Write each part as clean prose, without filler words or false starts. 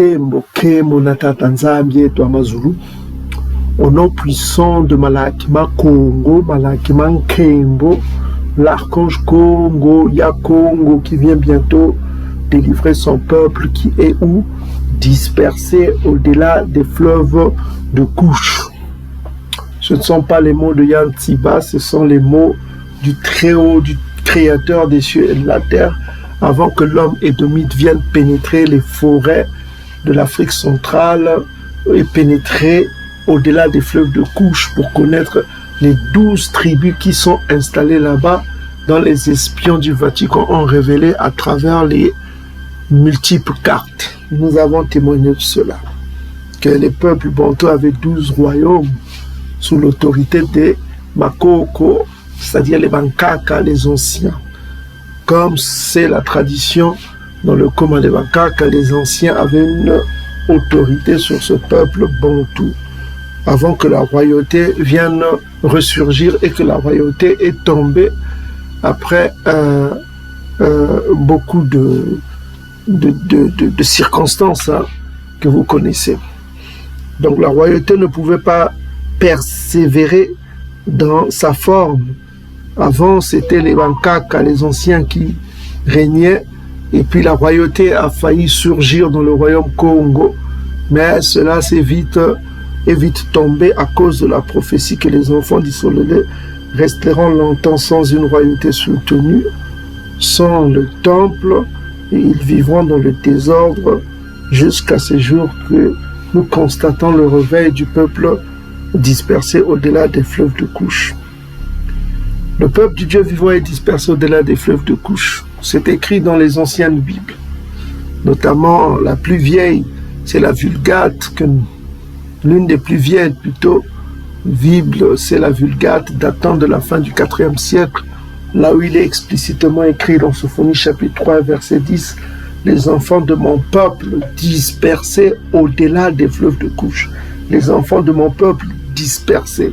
Kembo, Kembo Natata Nzambi et Amazulu. Au nom puissant de Malakima Congo, Malakima Kembo, l'archange Congo, Yakongo qui vient bientôt délivrer son peuple qui est où? Dispersé au-delà des fleuves de couche. Ce ne sont pas les mots de Yantiba, ce sont les mots du Très-Haut, du Créateur des cieux et de la terre, avant que l'homme édomite vienne pénétrer les forêts de l'Afrique centrale et pénétrer au-delà des fleuves de couche pour connaître les 12 tribus qui sont installées là-bas, dont les espions du Vatican ont révélé à travers les multiples cartes. Nous avons témoigné de cela, que les peuples bantous avaient 12 royaumes sous l'autorité des Makoko, c'est-à-dire les Bankaka, les anciens. Comme c'est la tradition dans le coma des Bankaka, les anciens avaient une autorité sur ce peuple bantou, avant que la royauté vienne ressurgir et que la royauté est tombée après beaucoup de circonstances que vous connaissez. Donc la royauté ne pouvait pas persévérer dans sa forme. Avant, c'était les Bankaka, les anciens qui régnaient, et puis la royauté a failli surgir dans le royaume Congo, mais cela est vite tombé à cause de la prophétie que les enfants d'Isolélé resteront longtemps sans une royauté soutenue, sans le temple, et ils vivront dans le désordre jusqu'à ce jour que nous constatons le réveil du peuple dispersé au-delà des fleuves de couche. Le peuple du Dieu vivant est dispersé au-delà des fleuves de couche. C'est écrit dans les anciennes Bibles. Notamment la plus vieille, c'est la Vulgate, l'une des plus vieilles plutôt. Bible, c'est la Vulgate datant de la fin du IVe siècle, là où il est explicitement écrit dans Sophonie chapitre 3, verset 10, « Les enfants de mon peuple dispersés au-delà des fleuves de couche. » Les enfants de mon peuple dispersés.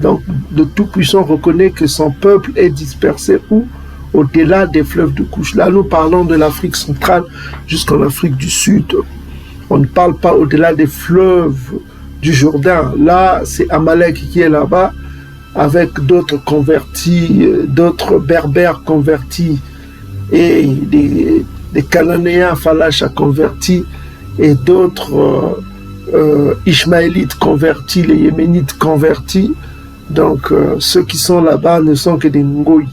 Donc, le Tout-Puissant reconnaît que son peuple est dispersé où? Au-delà des fleuves de couche. Là, nous parlons de l'Afrique centrale jusqu'en Afrique du Sud. On ne parle pas au-delà des fleuves du Jourdain. Là, c'est Amalek qui est là-bas, avec d'autres convertis, d'autres berbères convertis, et des Cananéens Falacha convertis, et d'autres Ishmaélites convertis, les Yéménites convertis. Donc, ceux qui sont là-bas ne sont que des Ngoï.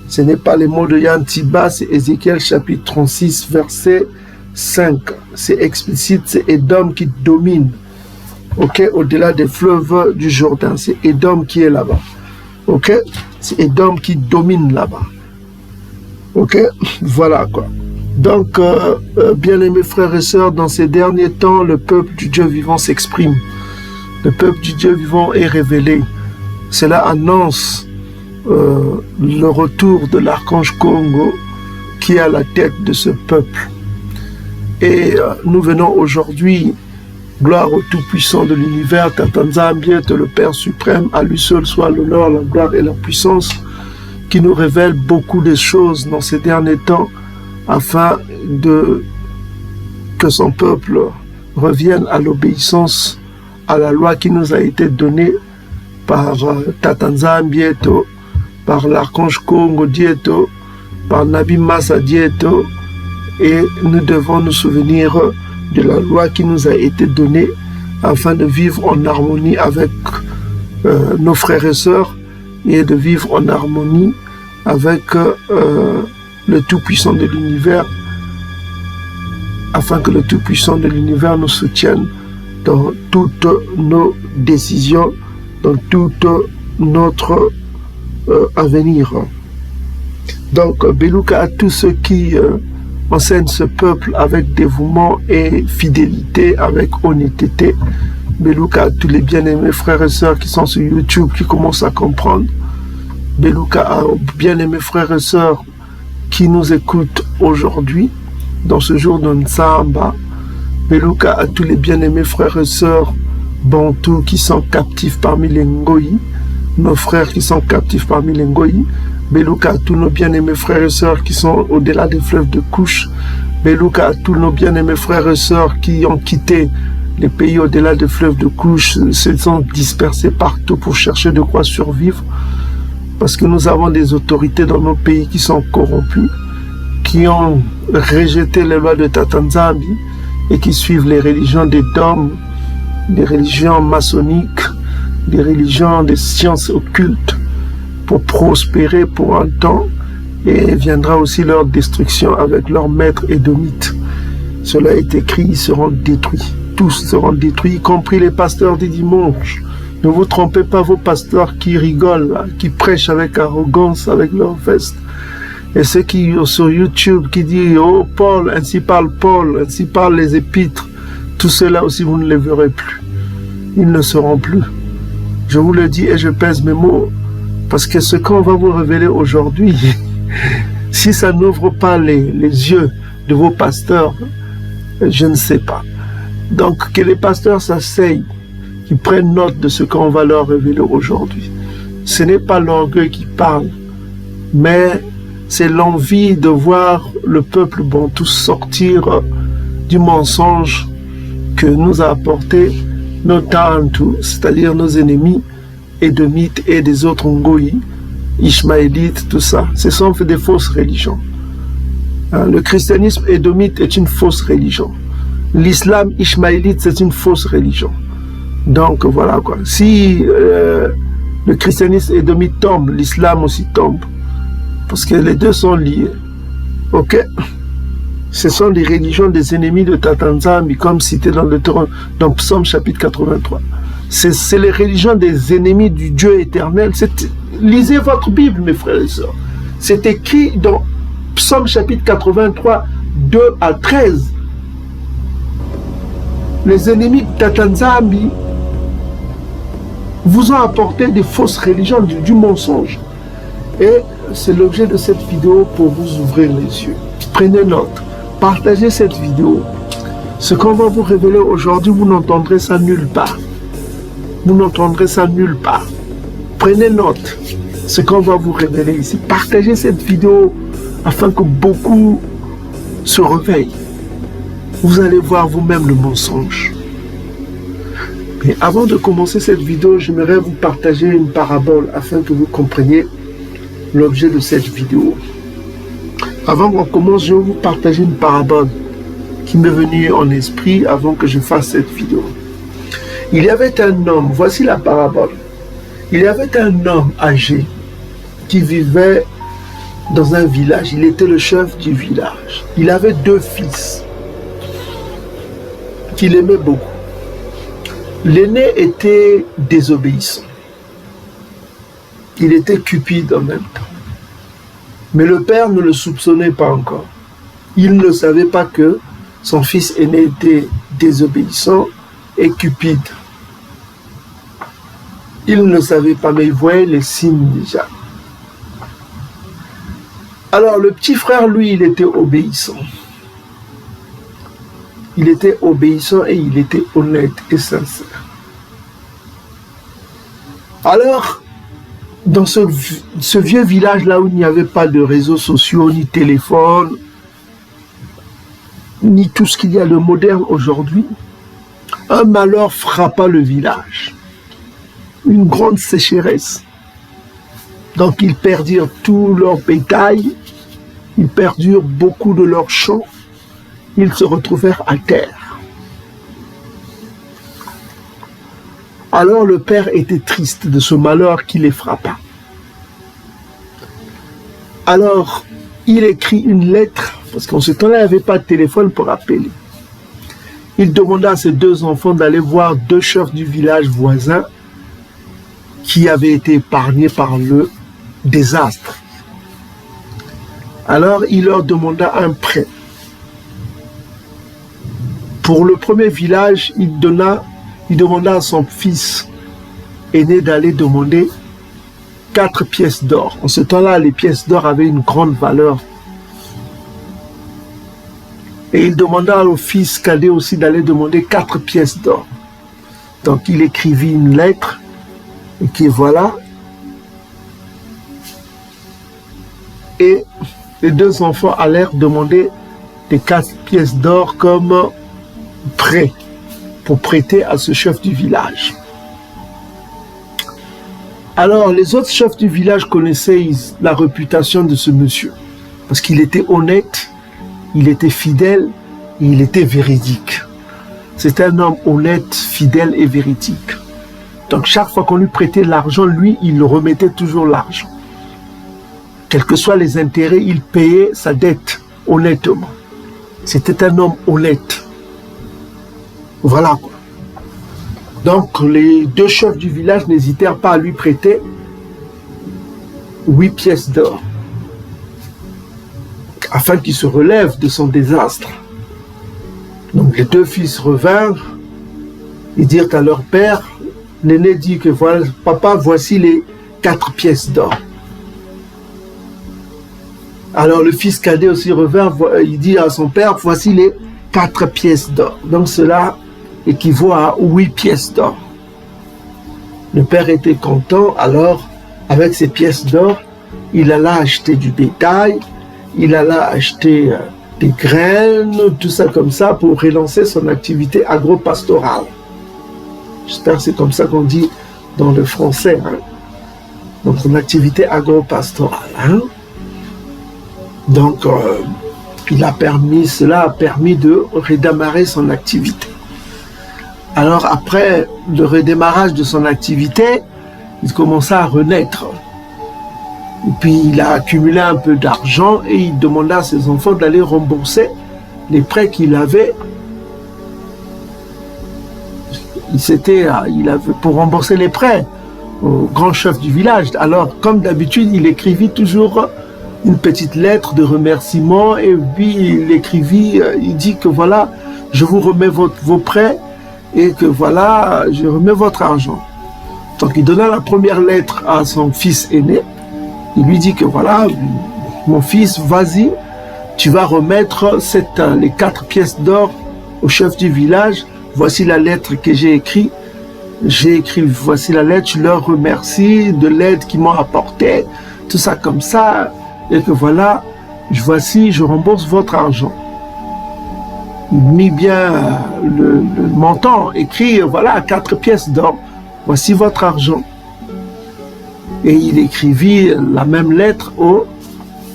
Ce n'est pas les mots de Yantiba, c'est Ézéchiel chapitre 36, verset 5. C'est explicite, c'est Édom qui domine. Ok, au-delà des fleuves du Jourdain, c'est Édom qui est là-bas. Ok, c'est Édom qui domine là-bas. Ok, voilà quoi. Donc, bien-aimés frères et sœurs, dans ces derniers temps, le peuple du Dieu vivant s'exprime. Le peuple du Dieu vivant est révélé. Cela annonce le retour de l'archange Congo qui est à la tête de ce peuple. Et nous venons aujourd'hui, gloire au Tout-Puissant de l'univers, Tata Nzambi, le Père suprême, à lui seul soit l'honneur, la gloire et la puissance, qui nous révèle beaucoup de choses dans ces derniers temps, afin que son peuple revienne à l'obéissance à la loi qui nous a été donnée par Tata Nzambi, par l'archange Congo Dieto, par Nabi Massa Dieto, et nous devons nous souvenir de la loi qui nous a été donnée afin de vivre en harmonie avec nos frères et sœurs et de vivre en harmonie avec le Tout-Puissant de l'univers, afin que le Tout-Puissant de l'univers nous soutienne dans toutes nos décisions, dans tout notre avenir. Donc, Beluka à tous ceux qui enseignent ce peuple avec dévouement et fidélité, avec honnêteté. Beluka à tous les bien-aimés frères et sœurs qui sont sur YouTube, qui commencent à comprendre. Beluka à bien-aimés frères et sœurs qui nous écoutent aujourd'hui, dans ce jour de Nzamba. Beluka à tous les bien-aimés frères et sœurs bantous qui sont captifs parmi les Ngoï, nos frères qui sont captifs parmi les Ngoï. Beluka à tous nos bien-aimés frères et sœurs qui sont au-delà des fleuves de couche. Beluka, à tous nos bien-aimés frères et sœurs qui ont quitté les pays au-delà des fleuves de couche, se sont dispersés partout pour chercher de quoi survivre. Parce que nous avons des autorités dans nos pays qui sont corrompues, qui ont rejeté les lois de Tatanzambi et qui suivent les religions des dômes, des religions maçonniques, des religions des sciences occultes pour prospérer pour un temps, et viendra aussi leur destruction avec leurs maîtres édomites. Cela est écrit, ils seront détruits. Tous seront détruits, y compris les pasteurs des dimanches. Ne vous trompez pas, vos pasteurs qui rigolent, là, qui prêchent avec arrogance, avec leur veste. Et ceux qui sur YouTube qui disent « Oh Paul, ainsi parle Paul, ainsi parlent les épîtres », tout cela aussi vous ne les verrez plus. Ils ne seront plus. Je vous le dis et je pèse mes mots, parce que ce qu'on va vous révéler aujourd'hui, si ça n'ouvre pas les yeux de vos pasteurs, je ne sais pas. Donc que les pasteurs s'asseyent, qu'ils prennent note de ce qu'on va leur révéler aujourd'hui. Ce n'est pas l'orgueil qui parle, mais c'est l'envie de voir le peuple bantou sortir du mensonge que nous a apporté nos Tantu, c'est-à-dire nos ennemis édomites et des autres Ngoï, Ishmaélites, tout ça. Ce sont des fausses religions. Le christianisme édomite est une fausse religion. L'islam ishmaélite, c'est une fausse religion. Donc voilà quoi. Si le christianisme édomite tombe, l'islam aussi tombe. Parce que les deux sont liés. Ok? Ce sont les religions des ennemis de Tatanzambi, comme cité dans Psaume chapitre 83. C'est les religions des ennemis du Dieu éternel. Lisez votre Bible, mes frères et sœurs. C'est écrit dans Psaume chapitre 83, 2 à 13. Les ennemis de Tatanzambi vous ont apporté des fausses religions, du mensonge. Et c'est l'objet de cette vidéo pour vous ouvrir les yeux. Prenez note, partagez cette vidéo. Ce qu'on va vous révéler aujourd'hui, vous n'entendrez ça nulle part. Vous n'entendrez ça nulle part. Prenez note, ce qu'on va vous révéler ici. Partagez cette vidéo afin que beaucoup se réveillent. Vous allez voir vous-même le mensonge. Mais avant de commencer cette vidéo, j'aimerais vous partager une parabole afin que vous compreniez l'objet de cette vidéo. Avant qu'on commence, je vais vous partager une parabole qui m'est venue en esprit avant que je fasse cette vidéo. Il y avait un homme, voici la parabole. Il y avait un homme âgé qui vivait dans un village. Il était le chef du village. Il avait 2 fils qu'il aimait beaucoup. L'aîné était désobéissant. Il était cupide en même temps. Mais le père ne le soupçonnait pas encore. Il ne savait pas que son fils aîné était désobéissant et cupide. Il ne savait pas, mais il voyait les signes déjà. Alors le petit frère, lui, il était obéissant. Il était obéissant et il était honnête et sincère. Alors, dans ce vieux village-là où il n'y avait pas de réseaux sociaux, ni téléphone, ni tout ce qu'il y a de moderne aujourd'hui, un malheur frappa le village. Une grande sécheresse. Donc ils perdirent tout leur bétail, ils perdirent beaucoup de leurs champs, ils se retrouvèrent à terre. Alors le père était triste de ce malheur qui les frappa. Alors il écrit une lettre, parce qu'en ce temps-là, il n'y avait pas de téléphone pour appeler. Il demanda à ses 2 enfants d'aller voir 2 chefs du village voisin qui avaient été épargnés par le désastre. Alors il leur demanda un prêt. Pour le premier village, il demanda à son fils aîné d'aller demander 4 pièces d'or. En ce temps-là, les pièces d'or avaient une grande valeur. Et il demanda au fils cadet aussi d'aller demander 4 pièces d'or. Donc il écrivit une lettre, et qui voilà. Et les 2 enfants allèrent demander des 4 pièces d'or comme prêt, pour prêter à ce chef du village. Alors, les autres chefs du village connaissaient la réputation de ce monsieur, parce qu'il était honnête, il était fidèle, et il était véridique. C'était un homme honnête, fidèle et véridique. Donc, chaque fois qu'on lui prêtait l'argent, lui, il remettait toujours l'argent. Quels que soient les intérêts, il payait sa dette honnêtement. C'était un homme honnête. Voilà quoi. Donc, les 2 chefs du village n'hésitèrent pas à lui prêter 8 pièces d'or, afin qu'il se relève de son désastre. Donc, les 2 fils revinrent et dirent à leur père, l'aîné dit que voilà, papa, voici les 4 pièces d'or. Alors, le fils cadet aussi revint, il dit à son père, voici les 4 pièces d'or. Donc, cela équivaut à 8 pièces d'or. Le père était content, alors, avec ces pièces d'or, il alla acheter du bétail, il alla acheter des graines, tout ça comme ça, pour relancer son activité agro-pastorale. J'espère que c'est comme ça qu'on dit dans le français. Hein? Donc, son activité agro-pastorale. Hein? Donc, cela a permis de redémarrer son activité. Alors, après le redémarrage de son activité, il commença à renaître. Et puis, il a accumulé un peu d'argent et il demanda à ses enfants d'aller rembourser les prêts qu'il avait. Il avait pour rembourser les prêts au grand chef du village. Alors, comme d'habitude, il écrivit toujours une petite lettre de remerciement et puis il dit que voilà, je vous remets vos prêts et que voilà, je remets votre argent. Donc, il donna la première lettre à son fils aîné. Il lui dit que voilà, mon fils, vas-y, tu vas remettre les 4 pièces d'or au chef du village. Voici la lettre que j'ai écrite. Voici la lettre, je leur remercie de l'aide qu'ils m'ont apportée, tout ça comme ça, et que voilà, je rembourse votre argent. Il mit bien le montant, écrit, voilà, 4 pièces d'or, voici votre argent. Et il écrivit la même lettre au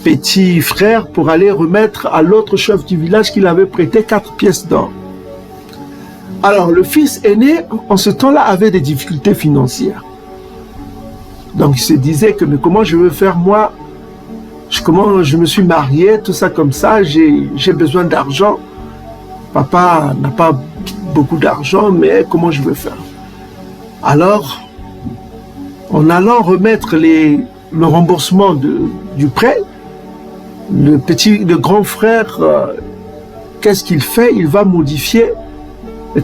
petit frère pour aller remettre à l'autre chef du village qu'il avait prêté 4 pièces d'or. Alors, le fils aîné, en ce temps-là, avait des difficultés financières. Donc, il se disait que, mais comment je veux faire moi? Comment je me suis marié, tout ça comme ça, j'ai besoin d'argent. Papa n'a pas beaucoup d'argent, mais comment je veux faire? Alors, en allant remettre le remboursement du prêt, le grand frère, qu'est-ce qu'il fait? Il va modifier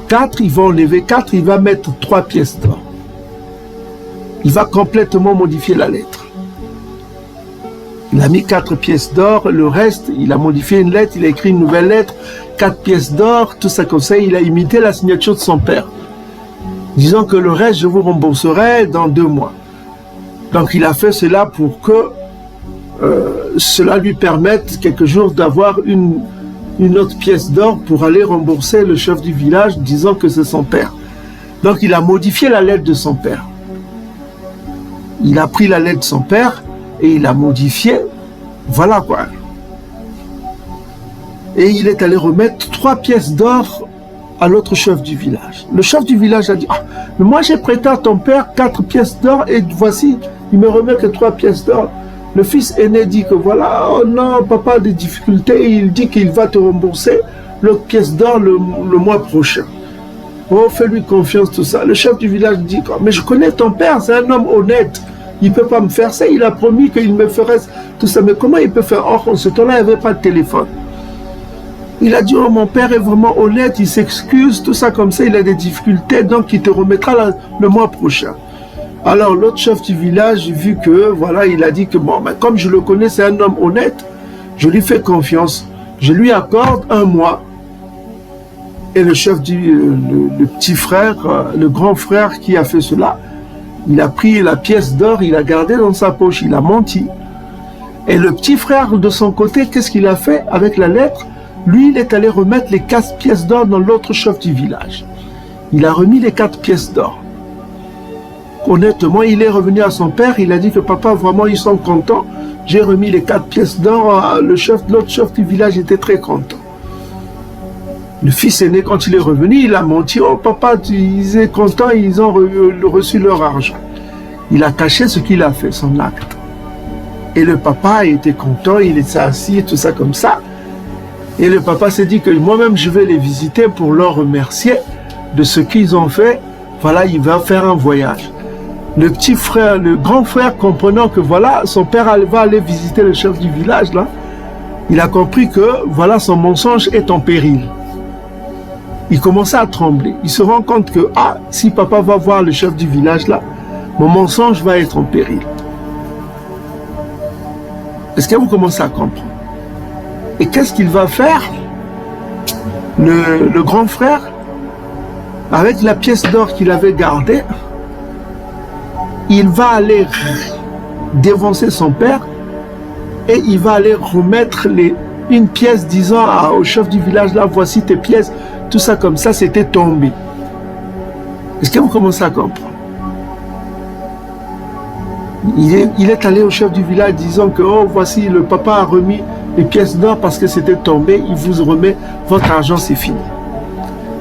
4, il va enlever 4, il va mettre 3 pièces d'or. Il va complètement modifier la lettre. Il a mis 4 pièces d'or, le reste, il a modifié une lettre, il a écrit une nouvelle lettre, 4 pièces d'or, tout ça comme ça, il a imité la signature de son père. Disant que le reste, je vous rembourserai dans 2 mois. Donc il a fait cela pour que cela lui permette quelques jours d'avoir une autre pièce d'or pour aller rembourser le chef du village, disant que c'est son père. Donc il a modifié la lettre de son père. Il a pris la lettre de son père et il a modifié. Voilà quoi. Et il est allé remettre 3 pièces d'or à l'autre chef du village. Le chef du village a dit, ah, mais moi j'ai prêté à ton père 4 pièces d'or et voici, il me remet que 3 pièces d'or. Le fils aîné dit que voilà, oh non, papa a des difficultés, il dit qu'il va te rembourser l'autre pièce d'or le mois prochain. Oh, fais-lui confiance, tout ça. Le chef du village dit, mais je connais ton père, c'est un homme honnête, il ne peut pas me faire ça, il a promis qu'il me ferait tout ça, mais comment il peut faire? Or, en ce temps-là, il n'y avait pas de téléphone. Il a dit, oh, mon père est vraiment honnête, il s'excuse, tout ça comme ça, il a des difficultés, donc il te remettra le mois prochain. Alors l'autre chef du village, vu que, voilà, il a dit que, bon, ben, comme je le connais, c'est un homme honnête, je lui fais confiance, je lui accorde 1 mois. Et le chef le petit frère, le grand frère qui a fait cela, il a pris la pièce d'or, il a gardé dans sa poche, il a menti. Et le petit frère, de son côté, qu'est-ce qu'il a fait avec la lettre? Lui, il est allé remettre les 4 pièces d'or dans l'autre chef du village. Il a remis les 4 pièces d'or. Honnêtement, il est revenu à son père, il a dit que papa, vraiment, ils sont contents. J'ai remis les 4 pièces d'or, l'autre chef du village était très content. Le fils aîné, quand il est revenu, il a menti. Oh papa, ils sont contents, ils ont reçu leur argent. Il a caché ce qu'il a fait, son acte. Et le papa était content, il s'est assis, tout ça comme ça. Et le papa s'est dit que moi-même, je vais les visiter pour leur remercier de ce qu'ils ont fait. Voilà, il va faire un voyage. Le petit frère, le grand frère, comprenant que voilà, son père va aller visiter le chef du village, là, il a compris que voilà, son mensonge est en péril. Il commençait à trembler. Il se rend compte que, si papa va voir le chef du village là, mon mensonge va être en péril. Est-ce que vous commencez à comprendre? Et qu'est-ce qu'il va faire? Le grand frère, avec la pièce d'or qu'il avait gardée, il va aller dévancer son père et il va aller remettre une pièce disant au chef du village là, voici tes pièces. Tout ça comme ça, c'était tombé. Est-ce que vous commencez à comprendre? Il est allé au chef du village disant que voici, le papa a remis les pièces d'or parce que c'était tombé, il vous remet votre argent, c'est fini.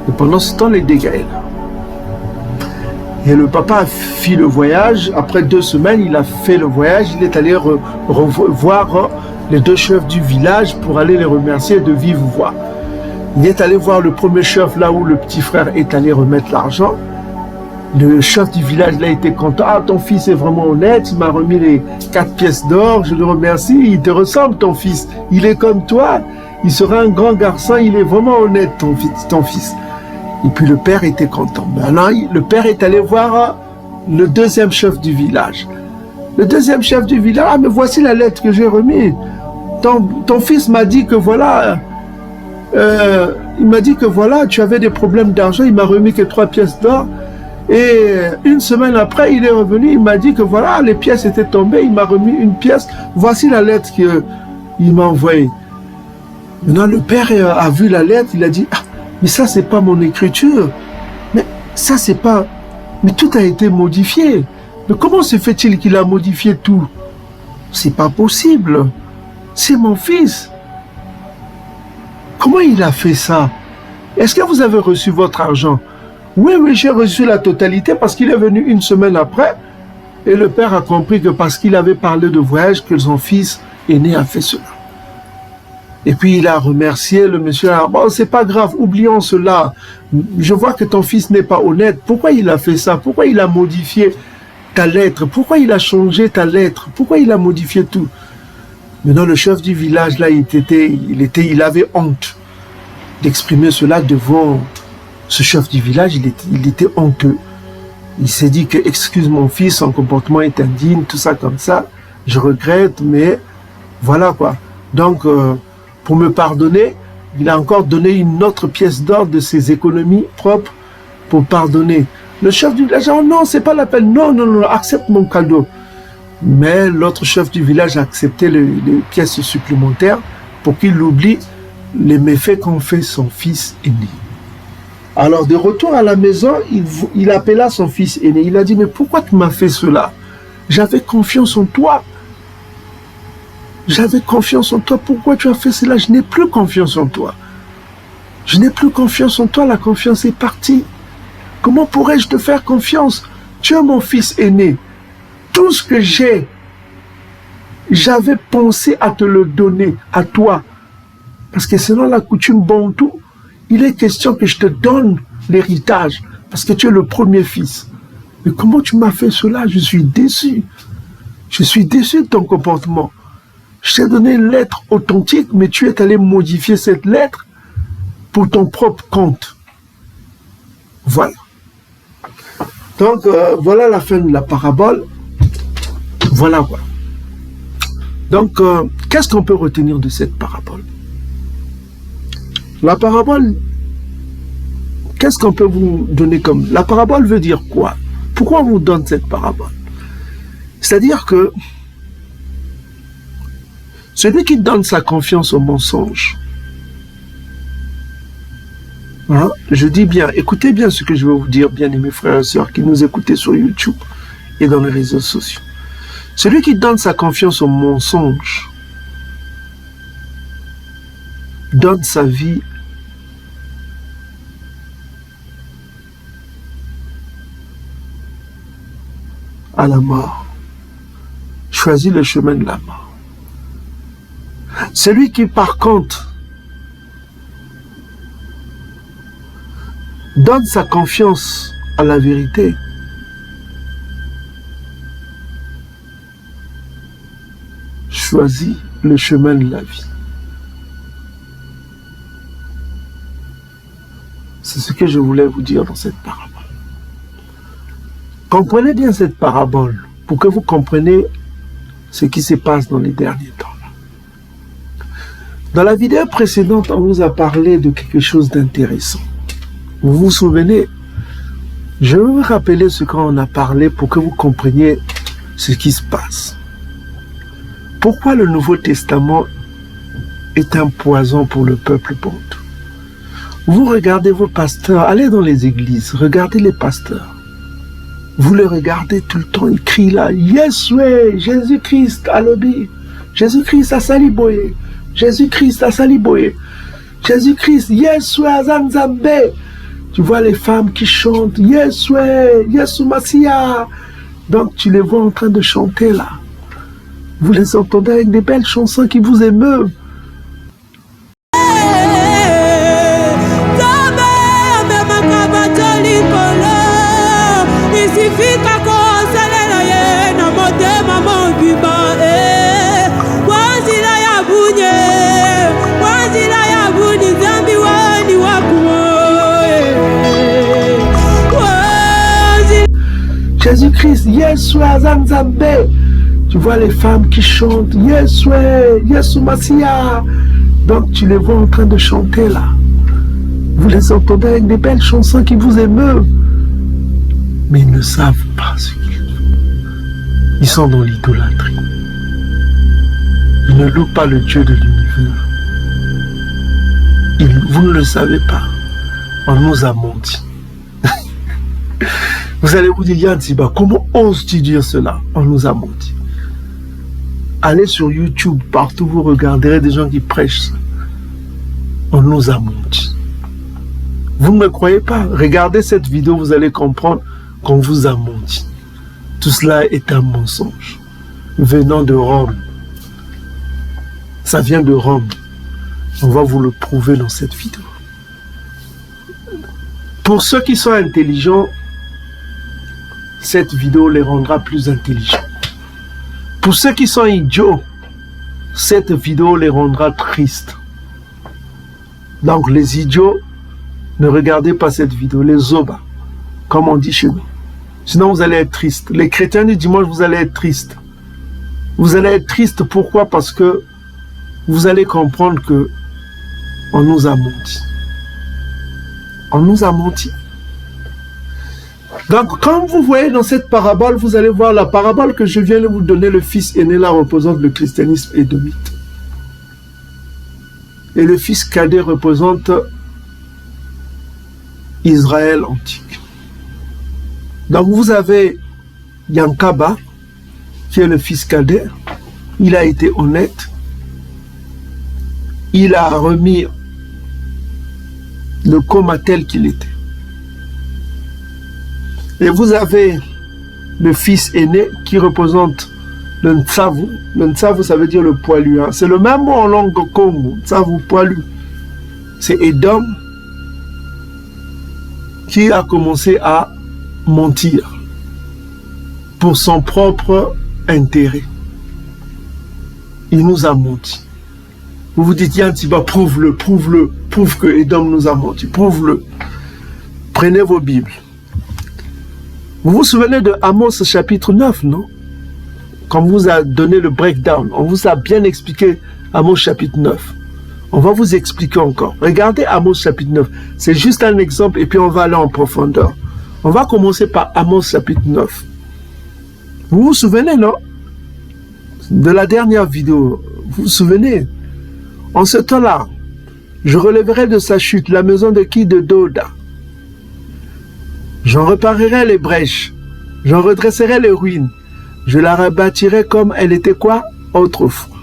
Et pendant ce temps, les dégâts est là. Et le papa a fait le voyage. Après 2 semaines, il a fait le voyage. Il est allé voir les 2 chefs du village pour aller les remercier de vive voix. Il est allé voir le premier chef là où le petit frère est allé remettre l'argent. Le chef du village là était content. Ton fils est vraiment honnête, il m'a remis les 4 pièces d'or, je le remercie. Il te ressemble ton fils, il est comme toi, il sera un grand garçon, il est vraiment honnête ton fils. Et puis le père était content. Maintenant, le père est allé voir le 2e chef du village. Le 2e chef du village, mais voici la lettre que j'ai remise. Ton fils m'a dit que voilà... il m'a dit que voilà, tu avais des problèmes d'argent, il m'a remis que 3 pièces d'or. Et 1 semaine après, il est revenu, il m'a dit que voilà, les pièces étaient tombées, il m'a remis une pièce. Voici la lettre qu'il m'a envoyée. Maintenant, le père a vu la lettre, il a dit, mais ça, c'est pas mon écriture. Mais ça, c'est pas... Mais tout a été modifié. Mais comment se fait-il qu'il a modifié tout? C'est pas possible. C'est mon fils. Comment il a fait ça? Est-ce que vous avez reçu votre argent? Oui, j'ai reçu la totalité parce qu'il est venu 1 semaine après et le père a compris que parce qu'il avait parlé de voyage que son fils aîné a fait cela. Et puis il a remercié le monsieur. Bon, c'est pas grave, oublions cela. Je vois que ton fils n'est pas honnête. Pourquoi il a fait ça? Pourquoi il a modifié ta lettre? Pourquoi il a changé ta lettre? Pourquoi il a modifié tout? Maintenant, le chef du village, là, il avait honte d'exprimer cela devant ce chef du village. Il était honteux. Il s'est dit que, excuse mon fils, son comportement est indigne, tout ça comme ça. Je regrette, mais voilà quoi. Donc, pour me pardonner, il a encore donné une autre pièce d'or de ses économies propres pour pardonner. Le chef du village, non, c'est pas la peine. Non, accepte mon cadeau. Mais l'autre chef du village a accepté les pièces supplémentaires pour qu'il oublie les méfaits qu'ont fait son fils aîné. Alors, de retour à la maison, il appela son fils aîné. Il a dit, mais pourquoi tu m'as fait cela? J'avais confiance en toi. J'avais confiance en toi. Pourquoi tu as fait cela? Je n'ai plus confiance en toi. Je n'ai plus confiance en toi. La confiance est partie. Comment pourrais-je te faire confiance? Tu es mon fils aîné. Tout ce que j'ai, j'avais pensé à te le donner, à toi. Parce que selon la coutume bantou, il est question que je te donne l'héritage, parce que tu es le premier fils. Mais comment tu m'as fait cela? Je suis déçu. Je suis déçu de ton comportement. Je t'ai donné une lettre authentique, mais tu es allé modifier cette lettre pour ton propre compte. Voilà. Donc, voilà la fin de la parabole. Voilà quoi. Donc, qu'est-ce qu'on peut retenir de cette parabole? La parabole, qu'est-ce qu'on peut vous donner comme... La parabole veut dire quoi? Pourquoi on vous donne cette parabole? C'est-à-dire que celui qui donne sa confiance au mensonge, Hein? Je dis bien, écoutez bien ce que je vais vous dire, bien aimés frères et sœurs qui nous écoutez sur YouTube et dans les réseaux sociaux. Celui qui donne sa confiance au mensonge donne sa vie à la mort. Choisit le chemin de la mort. Celui qui, par contre, donne sa confiance à la vérité, choisit le chemin de la vie. C'est ce que je voulais vous dire dans cette parabole. Comprenez bien cette parabole pour que vous compreniez ce qui se passe dans les derniers temps. Dans la vidéo précédente, on vous a parlé de quelque chose d'intéressant. Vous vous souvenez? Je vais vous rappeler ce qu'on a parlé pour que vous compreniez ce qui se passe. Pourquoi le Nouveau Testament est un poison pour le peuple bantou? Vous regardez vos pasteurs, allez dans les églises, regardez les pasteurs. Vous les regardez tout le temps, ils crient là, Yeswe, Jésus-Christ, alobi, Jésus-Christ a saliboye, Jésus-Christ a saliboye, Jésus-Christ, Yeswe azanzambe. Tu vois les femmes qui chantent, Yeswe, Yesu Masia. Donc tu les vois en train de chanter là. Vous les entendez avec des belles chansons qui vous émeuvent. Jésus-Christ, Yesu azanzambe. Tu vois les femmes qui chantent, Yeswe, Yesu Masia. Donc tu les vois en train de chanter là. Vous les entendez avec des belles chansons qui vous émeuvent. Mais ils ne savent pas ce qu'ils font. Ils sont dans l'idolâtrie. Ils ne louent pas le Dieu de l'univers. Vous ne le savez pas. On nous a menti. Vous allez vous dire, Yantiba, comment oses-tu dire cela? On nous a menti. Allez sur YouTube, partout vous regarderez des gens qui prêchent ça. On nous a menti. Vous ne me croyez pas? Regardez cette vidéo, vous allez comprendre qu'on vous a menti. Tout cela est un mensonge venant de Rome. Ça vient de Rome. On va vous le prouver dans cette vidéo. Pour ceux qui sont intelligents, cette vidéo les rendra plus intelligents. Pour ceux qui sont idiots, cette vidéo les rendra tristes. Donc les idiots, ne regardez pas cette vidéo, les zobas, comme on dit chez nous. Sinon vous allez être tristes. Les chrétiens du dimanche, vous allez être tristes. Vous allez être tristes, pourquoi? Parce que vous allez comprendre que on nous a menti. On nous a menti. Donc, comme vous voyez dans cette parabole, vous allez voir la parabole que je viens de vous donner, le fils aîné, là, représente le christianisme édomite. Et le fils cadet représente Israël antique. Donc, vous avez Yankaba, qui est le fils cadet. Il a été honnête. Il a remis le coma tel qu'il était. Et vous avez le fils aîné qui représente le Ntsavu. Le Ntsavu, ça veut dire le poilu. Hein. C'est le même mot en langue Congo. Ntsavu, poilu. C'est Edom qui a commencé à mentir pour son propre intérêt. Il nous a menti. Vous vous dites, Yantiba, prouve-le, prouve-le, prouve que Edom nous a menti, prouve-le. Prenez vos Bibles. Vous vous souvenez de Amos chapitre 9, non? Quand on vous a donné le breakdown, on vous a bien expliqué Amos chapitre 9. On va vous expliquer encore. Regardez Amos chapitre 9. C'est juste un exemple et puis on va aller en profondeur. On va commencer par Amos chapitre 9. Vous vous souvenez, non? De la dernière vidéo. Vous vous souvenez? En ce temps-là, Je relèverai de sa chute la maison de qui? De Doda. J'en réparerai les brèches. J'en redresserai les ruines. Je la rebâtirai comme elle était quoi? Autrefois.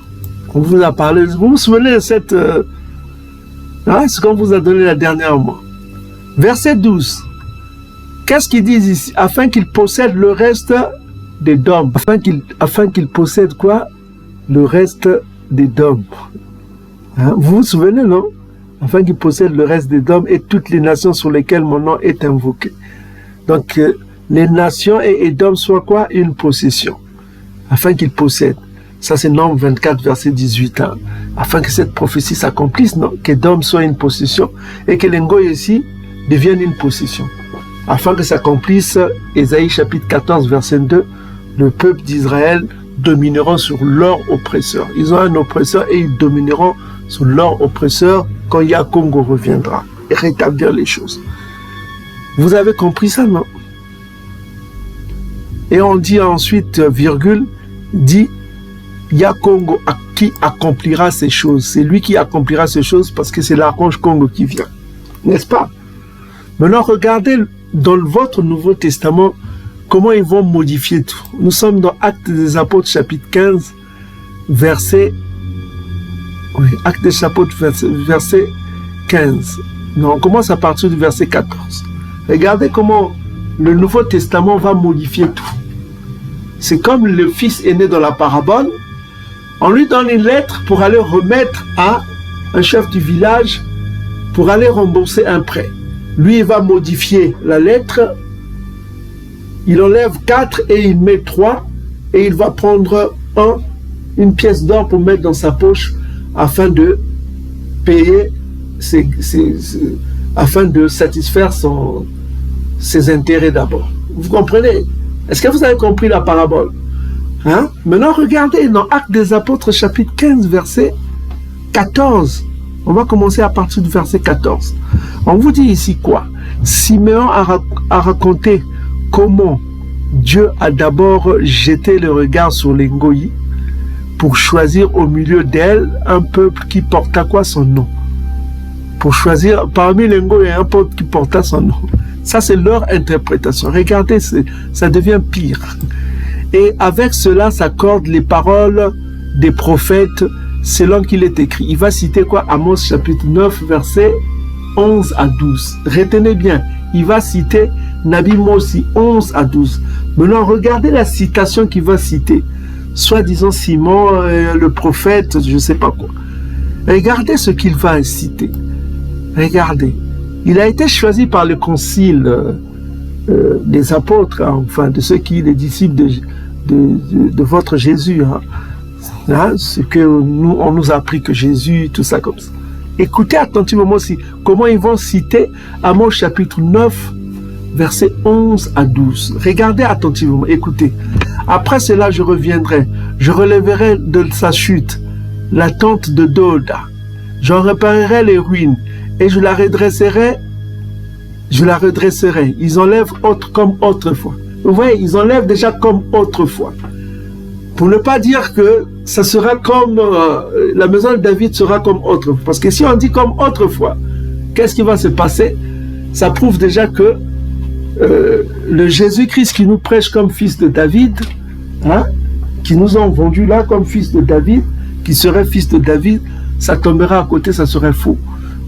On vous a parlé. Vous vous souvenez de cette... ce qu'on vous a donné la dernière mois. Verset 12. Qu'est-ce qu'ils disent ici? Afin qu'il possède le reste des dômes. Afin qu'il possède quoi? Le reste des dômes. Vous vous souvenez, non? Afin qu'il possède le reste des dômes et toutes les nations sur lesquelles mon nom est invoqué. Donc, les nations et Édom soient quoi? Une possession. Afin qu'il possède. Ça, c'est Nombre 24, verset 18. Afin que cette prophétie s'accomplisse, non? Qu'Édom soit une possession et que l'Engoy ici devienne une possession. Afin que s'accomplisse, Ésaïe chapitre 14, verset 2, le peuple d'Israël domineront sur leur oppresseur. Ils ont un oppresseur et ils domineront sur leur oppresseur quand Yakongo reviendra et rétablir les choses. Vous avez compris ça, non? Et on dit ensuite, virgule, dit Yakongo qui accomplira ces choses. C'est lui qui accomplira ces choses parce que c'est l'archange Congo qui vient. N'est-ce pas? Maintenant, regardez dans votre Nouveau Testament comment ils vont modifier tout. Nous sommes dans Actes des Apôtres, chapitre 15, verset... Oui, Actes des Apôtres, verset 15. Non, on commence à partir du verset 14. Regardez comment le Nouveau Testament va modifier tout. C'est comme le fils aîné dans la parabole. On lui donne une lettre pour aller remettre à un chef du village pour aller rembourser un prêt. Lui, il va modifier la lettre. Il enlève 4 et il met 3. Et il va prendre une pièce d'or pour mettre dans sa poche afin de payer, afin de satisfaire ses intérêts d'abord. Vous comprenez? Est-ce que vous avez compris la parabole? Maintenant, regardez dans Actes des Apôtres, chapitre 15, verset 14. On va commencer à partir du verset 14. On vous dit ici quoi? Siméon a raconté comment Dieu a d'abord jeté le regard sur les Ngoyi pour choisir au milieu d'elle un peuple qui porta quoi? Son nom. Pour choisir parmi les Ngoyi un peuple qui porta son nom. Ça, c'est leur interprétation. Regardez, ça devient pire. Et avec cela s'accordent les paroles des prophètes selon qu'il est écrit. Il va citer quoi? Amos chapitre 9, verset 11 à 12. Retenez bien, il va citer Nabi Mossi 11 à 12. Maintenant, regardez la citation qu'il va citer. Soi-disant Simon, le prophète, je ne sais pas quoi. Regardez ce qu'il va citer. Regardez. Il a été choisi par le concile des apôtres, enfin de ceux qui, les disciples de votre Jésus. Ce que on nous a appris que Jésus, tout ça comme ça. Écoutez attentivement aussi comment ils vont citer Amos chapitre 9, versets 11 à 12. Regardez attentivement, écoutez. Après cela, je reviendrai, je relèverai de sa chute la tente de Doda. J'en réparerai les ruines et je la redresserai. Ils enlèvent comme autrefois. Vous voyez, ils enlèvent déjà comme autrefois. Pour ne pas dire que ça sera comme la maison de David sera comme autrefois. Parce que si on dit comme autrefois, qu'est-ce qui va se passer? Ça prouve déjà que le Jésus-Christ qui nous prêche comme fils de David, qui nous ont vendu là comme fils de David, qui serait fils de David, ça tombera à côté, ça serait faux.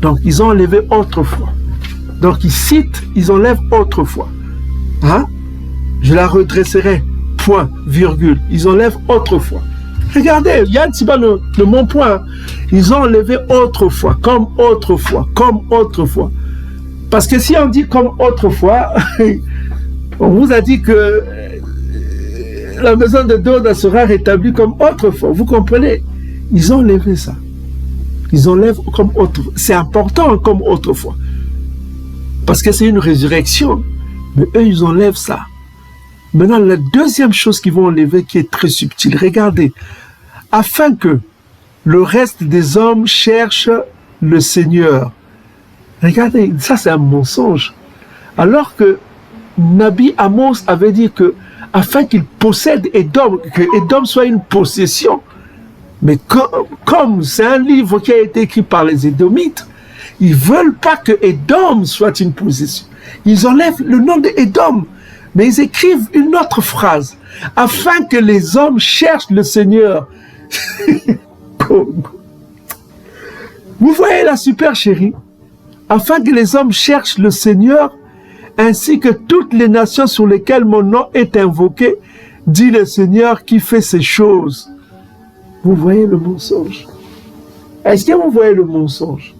Donc ils ont enlevé autrefois. Donc ils citent, ils enlèvent autrefois. Je la redresserai, point, virgule. Ils enlèvent autrefois. Regardez, il y a un petit peu le mon point. Ils ont enlevé autrefois, comme autrefois, comme autrefois. Parce que si on dit comme autrefois, on vous a dit que la maison de Doda sera rétablie comme autrefois. Vous comprenez? Ils ont enlevé ça. Ils enlèvent comme autrefois. C'est important comme autrefois. Parce que c'est une résurrection. Mais eux, ils enlèvent ça. Maintenant, la deuxième chose qu'ils vont enlever qui est très subtile. Regardez. Afin que le reste des hommes cherche le Seigneur. Regardez, ça c'est un mensonge. Alors que Nabi Amos avait dit que afin qu'il possède Édom, que Édom soit une possession. Mais comme c'est un livre qui a été écrit par les Édomites, Ils ne veulent pas que Édom soit une possession. Ils enlèvent le nom d'Édom. Mais ils écrivent une autre phrase. Afin que les hommes cherchent le Seigneur. Vous voyez la supercherie? Afin que les hommes cherchent le Seigneur, ainsi que toutes les nations sur lesquelles mon nom est invoqué, dit le Seigneur qui fait ces choses. Vous voyez le mensonge? Est-ce que vous voyez le mensonge?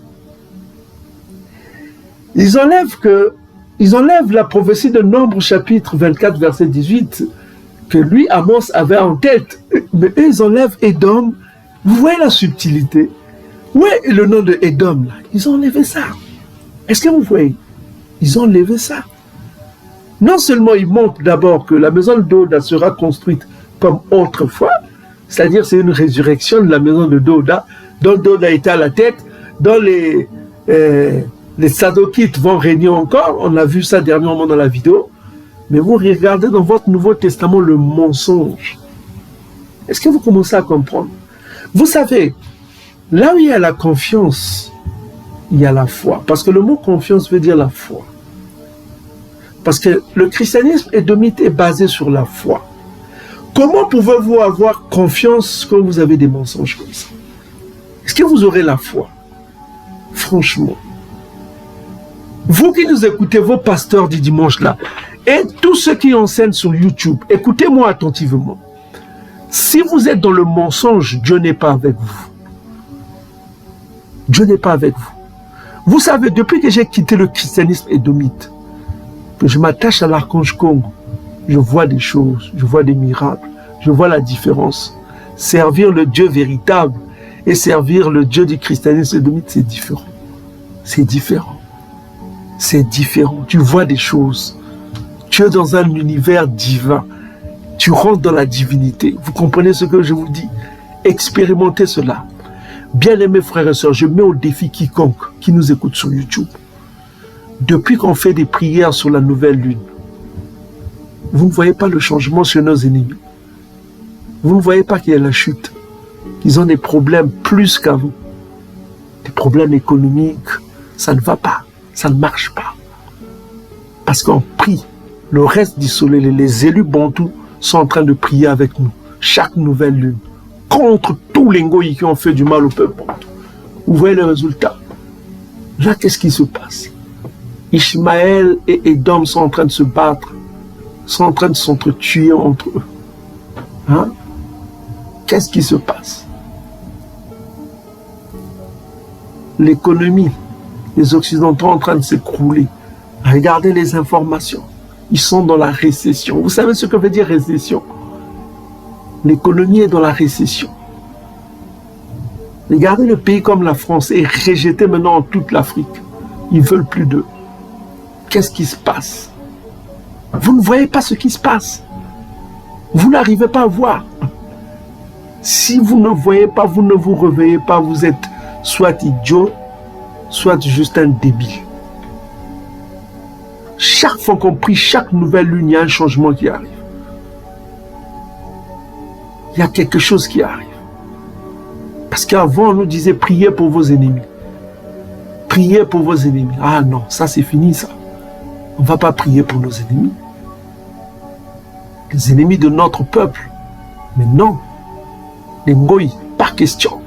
Ils enlèvent la prophétie de Nombre chapitre 24 verset 18 que lui, Amos, avait en tête. Mais eux, ils enlèvent Édom. Vous voyez la subtilité? Où est le nom de Édom là? Ils ont enlevé ça. Est-ce que vous voyez? Ils ont enlevé ça. Non seulement ils montrent d'abord que la maison de Doda sera construite comme autrefois, c'est-à-dire c'est une résurrection de la maison de Doda, dont Doda était à la tête, dont les Sadokites vont régner encore. On a vu ça dernièrement dans la vidéo. Mais vous regardez dans votre Nouveau Testament le mensonge. Est-ce que vous commencez à comprendre? Vous savez, là où il y a la confiance, il y a la foi. Parce que le mot confiance veut dire la foi. Parce que le christianisme édomite est basé sur la foi. Comment pouvez-vous avoir confiance quand vous avez des mensonges comme ça? Est-ce que vous aurez la foi? Franchement. Vous qui nous écoutez, vos pasteurs du dimanche là, et tous ceux qui enseignent sur YouTube, écoutez-moi attentivement. Si vous êtes dans le mensonge, Dieu n'est pas avec vous. Dieu n'est pas avec vous. Vous savez, depuis que j'ai quitté le christianisme édomite, que je m'attache à l'archange Congo, je vois des choses, je vois des miracles, je vois la différence. Servir le Dieu véritable et servir le Dieu du christianisme édomite, c'est différent. C'est différent. C'est différent. Tu vois des choses. Tu es dans un univers divin. Tu rentres dans la divinité. Vous comprenez ce que je vous dis? Expérimentez cela. Bien-aimés frères et sœurs, je mets au défi quiconque qui nous écoute sur YouTube. Depuis qu'on fait des prières sur la nouvelle lune, vous ne voyez pas le changement chez nos ennemis. Vous ne voyez pas qu'il y a la chute. Qu'ils ont des problèmes plus qu'avant. Des problèmes économiques. Ça ne va pas. Ça ne marche pas. Parce qu'on prie. Le reste du soleil, les élus bantous sont en train de prier avec nous. Chaque nouvelle lune. Contre tous les ngoïs qui ont fait du mal au peuple bantou. Vous voyez le résultat. Là, qu'est-ce qui se passe? Ishmaël et Édom sont en train de se battre. Sont en train de s'entretuer entre eux. Hein? Qu'est-ce qui se passe? L'économie. Les Occidentaux en train de s'écrouler. Regardez les informations. Ils sont dans la récession. Vous savez ce que veut dire récession? L'économie est dans la récession. Regardez le pays comme la France est rejeté maintenant en toute l'Afrique. Ils ne veulent plus d'eux. Qu'est-ce qui se passe? Vous ne voyez pas ce qui se passe. Vous n'arrivez pas à voir. Si vous ne voyez pas, vous ne vous réveillez pas, vous êtes soit idiot, soit juste un débile. Chaque fois qu'on prie, chaque nouvelle lune, il y a un changement qui arrive. Il y a quelque chose qui arrive. Parce qu'avant, on nous disait, priez pour vos ennemis. Priez pour vos ennemis. Ah non, ça c'est fini ça. On ne va pas prier pour nos ennemis. Les ennemis de notre peuple. Mais non. Les Ngoïs, pas question.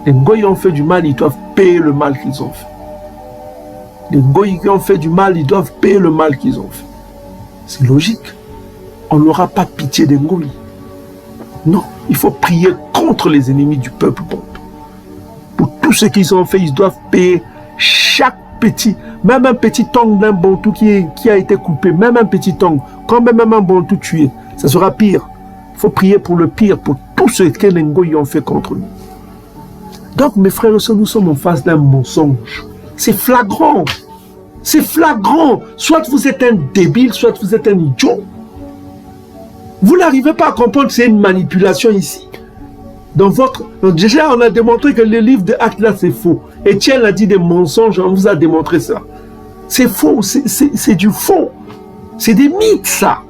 Les Ngoïs ont fait du mal, ils doivent payer le mal qu'ils ont fait. Les Ngoïs qui ont fait du mal, ils doivent payer le mal qu'ils ont fait. C'est logique. On n'aura pas pitié des Ngoïs. Non, il faut prier contre les ennemis du peuple bantou. Pour tout ce qu'ils ont fait, ils doivent payer chaque petit, même un petit tongue d'un bantou qui a été coupé, même un petit tongue, quand même un bantou tué, ça sera pire. Il faut prier pour le pire, pour tout ce que les Ngoïs ont fait contre nous. Donc, mes frères et sœurs, nous sommes en face d'un mensonge. C'est flagrant. C'est flagrant. Soit vous êtes un débile, soit vous êtes un idiot. Vous n'arrivez pas à comprendre que c'est une manipulation ici. Donc déjà, on a démontré que le livre de Actes là, c'est faux. Étienne a dit des mensonges, on vous a démontré ça. C'est faux, c'est du faux. C'est des mythes, ça.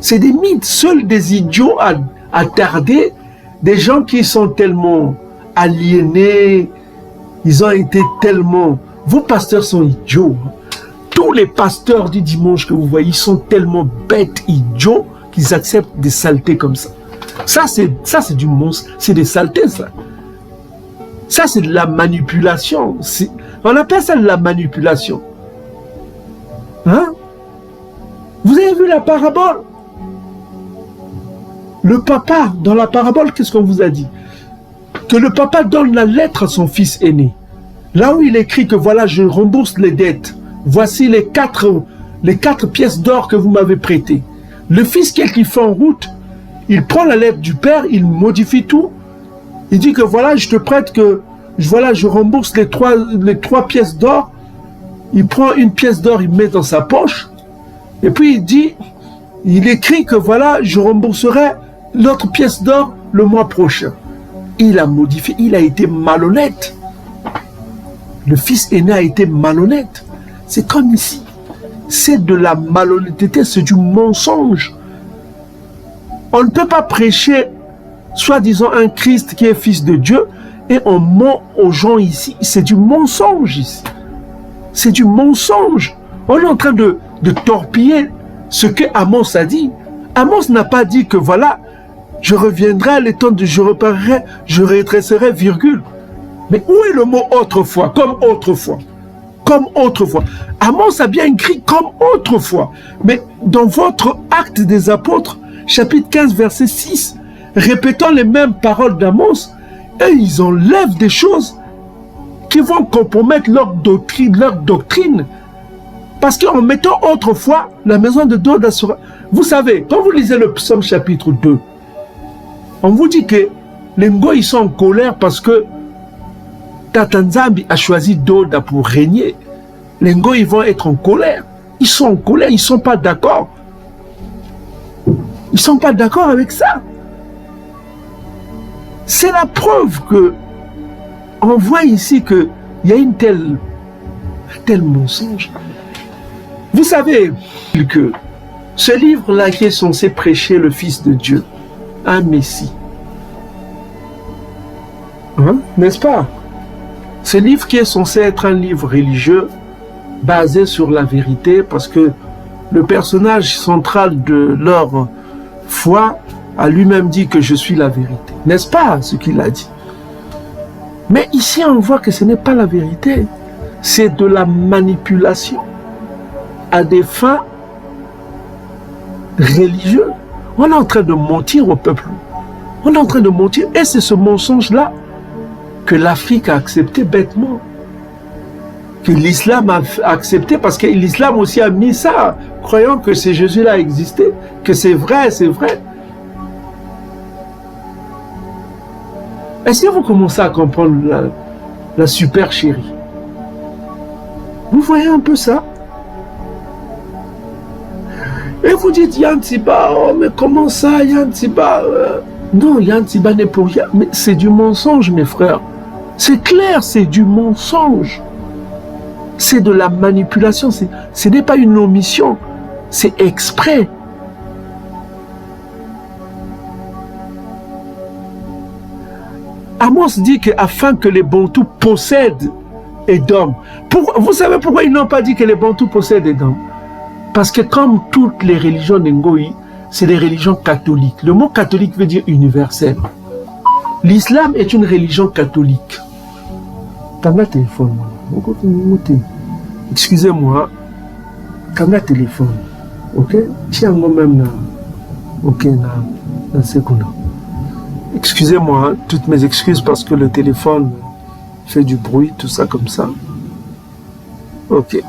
C'est des mythes. Seuls des idiots attardés, des gens qui sont tellement aliénés, ils ont été tellement... Vos pasteurs sont idiots. Tous les pasteurs du dimanche que vous voyez, ils sont tellement bêtes, idiots, qu'ils acceptent des saletés comme ça. Ça, c'est du monstre. C'est des saletés, ça. Ça, c'est de la manipulation. On appelle ça de la manipulation. Hein? Vous avez vu la parabole? Le papa, dans la parabole, qu'est-ce qu'on vous a dit? Que le papa donne la lettre à son fils aîné. Là où il écrit que voilà, je rembourse les dettes. Voici les quatre pièces d'or que vous m'avez prêtées. Le fils, qui fait en route, il prend la lettre du père, il modifie tout. Il dit que voilà, je te prête que, voilà, je rembourse les trois pièces d'or. Il prend une pièce d'or, il met dans sa poche. Et puis il écrit que voilà, je rembourserai l'autre pièce d'or le mois prochain. Il a modifié, il a été malhonnête. Le fils aîné a été malhonnête. C'est comme ici. C'est de la malhonnêteté, c'est du mensonge. On ne peut pas prêcher, soi-disant, un Christ qui est fils de Dieu et on ment aux gens ici. C'est du mensonge ici. C'est du mensonge. On est en train de torpiller ce que Amos a dit. Amos n'a pas dit que voilà, je reviendrai à l'étang de je reparerai, je redresserai, virgule. Mais où est le mot autrefois? Comme autrefois. Comme autrefois. Amos a bien écrit comme autrefois. Mais dans votre Acte des Apôtres, chapitre 15, verset 6, répétant les mêmes paroles d'Amos, et ils enlèvent des choses qui vont compromettre leur doctrine. Parce qu'en mettant autrefois, la maison de Doda sera... Vous savez, quand vous lisez le psaume chapitre 2, on vous dit que les Ngo, ils sont en colère parce que Tatanzambi a choisi Doda pour régner. Les Ngo, ils vont être en colère. Ils sont en colère, ils ne sont pas d'accord. Ils ne sont pas d'accord avec ça. C'est la preuve que on voit ici qu'il y a un tel mensonge. Vous savez que ce livre-là qui est censé prêcher le Fils de Dieu, un Messie, hein, n'est-ce pas? Ce livre qui est censé être un livre religieux, basé sur la vérité, parce que le personnage central de leur foi a lui-même dit que je suis la vérité. N'est-ce pas ce qu'il a dit? Mais ici, on voit que ce n'est pas la vérité. C'est de la manipulation à des fins religieuses. On est en train de mentir au peuple. On est en train de mentir. Et c'est ce mensonge-là que l'Afrique a accepté bêtement. Que l'islam a accepté parce que l'islam aussi a mis ça, croyant que ce Jésus-là existait, que c'est vrai, c'est vrai. Est-ce que vous commencez à comprendre la supercherie? Vous voyez un peu ça? Et vous dites, Yantiba, oh, mais comment ça, Yantiba? Non, Yantiba n'est pour rien. Mais c'est du mensonge, mes frères. C'est clair, c'est du mensonge. C'est de la manipulation. Ce n'est pas une omission. C'est exprès. Amos dit qu'afin que les Bantous possèdent Édom. Vous savez pourquoi ils n'ont pas dit que les Bantous possèdent Édom? Parce que comme toutes les religions d'Ngoï, c'est des religions catholiques. Le mot catholique veut dire universel. L'islam est une religion catholique. T'as téléphone. Excusez-moi. T'as téléphone. Ok? Tiens, moi-même, ok, dans ce qu'on a. Excusez-moi, hein, toutes mes excuses parce que le téléphone fait du bruit, tout ça comme ça. Ok.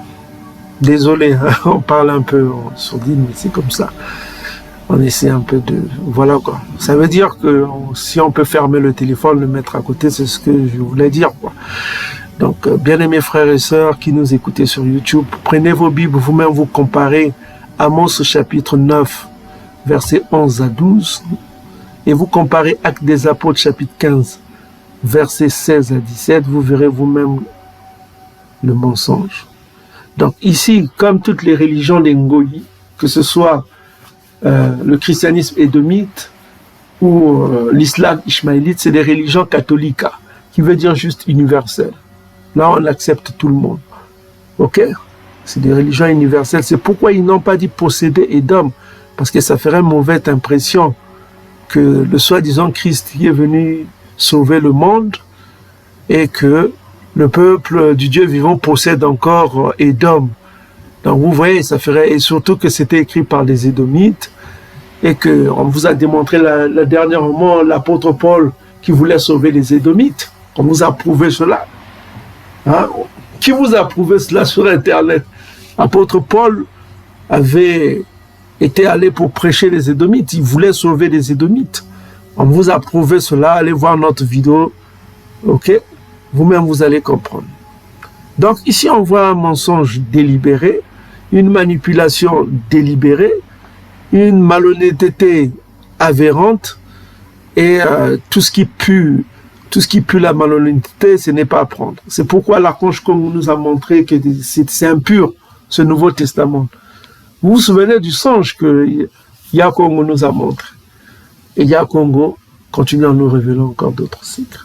Désolé, hein, on parle un peu en sourdine, mais c'est comme ça. On essaie un peu de... Voilà quoi. Ça veut dire que si on peut fermer le téléphone, le mettre à côté, c'est ce que je voulais dire, quoi. Donc, bien aimés frères et sœurs qui nous écoutez sur YouTube, prenez vos Bibles, vous-même vous comparez Amos chapitre 9, versets 11 à 12, et vous comparez Actes des Apôtres chapitre 15, versets 16 à 17, vous verrez vous-même le mensonge. Donc ici, comme toutes les religions des Ngoï, que ce soit le christianisme édomite ou l'islam ishmaélite, c'est des religions catholiques, qui veut dire juste universel. là on accepte tout le monde. Ok? C'est des religions universelles. C'est pourquoi ils n'ont pas dit posséder Édom, parce que ça ferait mauvaise impression que le soi-disant Christ qui est venu sauver le monde et que le peuple du Dieu vivant possède encore Édom. Donc vous voyez, ça ferait, et surtout que c'était écrit par des Édomites, et qu'on vous a démontré la dernièrement l'apôtre Paul qui voulait sauver les Édomites. On vous a prouvé cela. Hein? Qui vous a prouvé cela sur Internet? L'apôtre Paul avait été allé pour prêcher les Édomites. Il voulait sauver les Édomites. On vous a prouvé cela. Allez voir notre vidéo. Ok? Vous-même, vous allez comprendre. Donc, ici, on voit un mensonge délibéré, une manipulation délibérée, une malhonnêteté avérante, et tout ce qui pue la malhonnêteté, ce n'est pas à prendre. C'est pourquoi l'archange Congo nous a montré que c'est impur, ce Nouveau Testament. Vous vous souvenez du songe que Yakongo nous a montré. Et Yakongo continue à nous révéler encore d'autres secrets.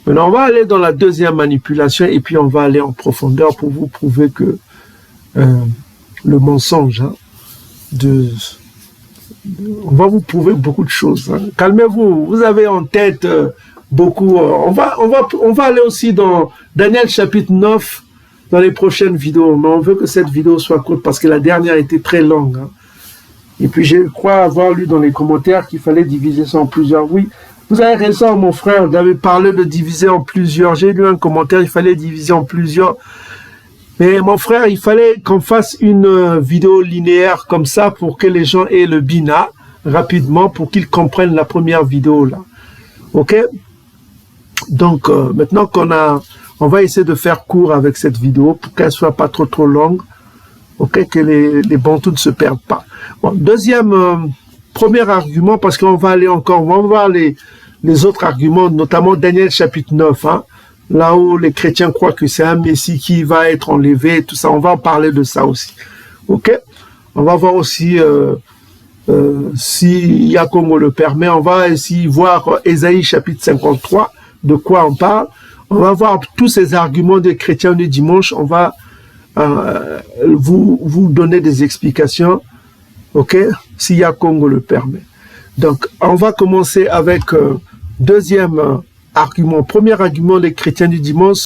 Maintenant, on va aller dans la deuxième manipulation et puis on va aller en profondeur pour vous prouver que le mensonge, hein, on va vous prouver beaucoup de choses. Hein. Calmez-vous, vous avez en tête beaucoup. On va aller aussi dans Daniel chapitre 9 dans les prochaines vidéos, mais on veut que cette vidéo soit courte parce que la dernière était très longue. Hein. Et puis je crois avoir lu dans les commentaires qu'il fallait diviser ça en plusieurs. Oui, vous avez raison, mon frère, vous avez parlé de diviser en plusieurs. J'ai lu un commentaire, il fallait diviser en plusieurs. Mais mon frère, il fallait qu'on fasse une vidéo linéaire comme ça pour que les gens aient le bina rapidement, pour qu'ils comprennent la première vidéo là. Ok? Donc maintenant on va essayer de faire court avec cette vidéo pour qu'elle soit pas trop longue. Ok? Que les bantous ne se perdent pas. Bon, deuxième, premier argument, parce qu'on va aller encore, on va voir les autres arguments, notamment Daniel chapitre 9, hein, là où les chrétiens croient que c'est un Messie qui va être enlevé, tout ça, on va en parler de ça aussi. Ok? On va voir aussi, si Yakongo le permet, on va aussi voir Ésaïe chapitre 53, de quoi on parle. On va voir tous ces arguments des chrétiens du dimanche, on va vous donner des explications, ok, si Yakongo le permet. Donc, on va commencer avec deuxième argument. Premier argument des chrétiens du dimanche,